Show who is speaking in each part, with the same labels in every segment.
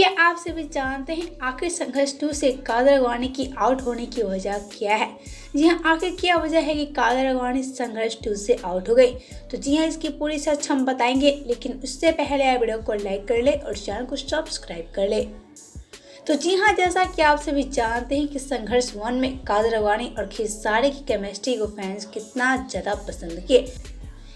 Speaker 1: क्या आप सभी जानते हैं आखिर संघर्ष 2 से कादर अडवाणी की आउट होने की वजह क्या है? जी हाँ, आखिर क्या वजह है कि कादर अडवाणी संघर्ष 2 से आउट हो गई? तो जी हाँ, इसकी पूरी सच हम बताएंगे, लेकिन उससे पहले आप वीडियो को लाइक कर ले और चैनल को सब्सक्राइब कर ले। तो जी हाँ, जैसा कि आप सभी जानते हैं कि संघर्ष 1 में कादर अडवाणी और खेसारी की केमिस्ट्री को फैंस कितना ज़्यादा पसंद किए।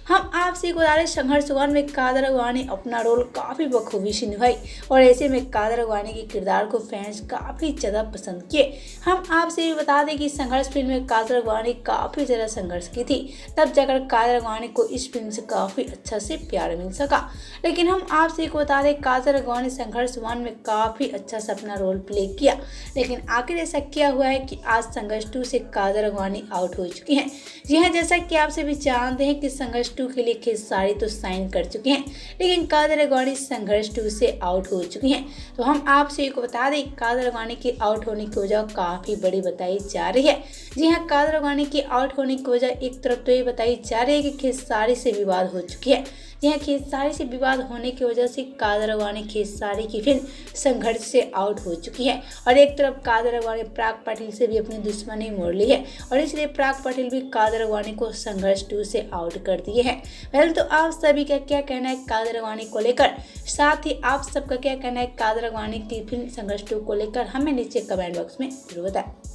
Speaker 1: हम आपसे एक बता दें, संघर्ष 1 में कादर अडवाणी अपना रोल काफ़ी बखूबी से निभाई और ऐसे में कादर अडवाणी के किरदार को फैंस काफ़ी ज़्यादा पसंद किए। हम आपसे भी बता दें कि संघर्ष फिल्म में कादर अडवाणी काफ़ी ज़्यादा संघर्ष की थी, तब जाकर कादर अडवाणी को इस फिल्म से काफ़ी अच्छा से प्यार मिल सका। लेकिन हम आपसे एक बता दें, कादर अडवाणी संघर्ष 1 में काफ़ी अच्छा सा अपना रोल प्ले किया, लेकिन आखिर ऐसा क्या हुआ है कि आज संघर्ष 2 से कादर अडवाणी आउट हो चुकी हैं। जी हाँ, जैसा कि आप सभी जानते हैं कि संघर्ष 2 के लिए खेसारी तो साइन कर चुके हैं, लेकिन कादर अडवाणी संघर्ष 2 से आउट हो चुकी हैं। तो हम आपसे एक बता दें, कादर अडवाणी के आउट होने की वजह काफ़ी बड़ी बताई जा रही है। जी हाँ, कादर अडवाणी के आउट होने की वजह एक तरफ तो ये बताई जा रही है कि खेसारी से विवाद हो चुकी है। यह खेसारी से विवाद होने की वजह से कादर अडवाणी खेसारी की फिल्म संघर्ष से आउट हो चुकी है और एक तरफ कादर अडवाणी प्राग पाटिल से भी अपनी दुश्मनी मोड़ ली है और इसलिए प्राग पाटिल भी कादर अडवाणी को संघर्ष 2 से आउट कर दिए हैं। वेल, तो आप सभी का क्या कहना है कादर अडवाणी को लेकर? साथ ही आप सबका क्या कहना है कादर अडवाणी की फिल्म संघर्ष 2 को लेकर? हमें नीचे कमेंट बॉक्स में जरूर बताएं।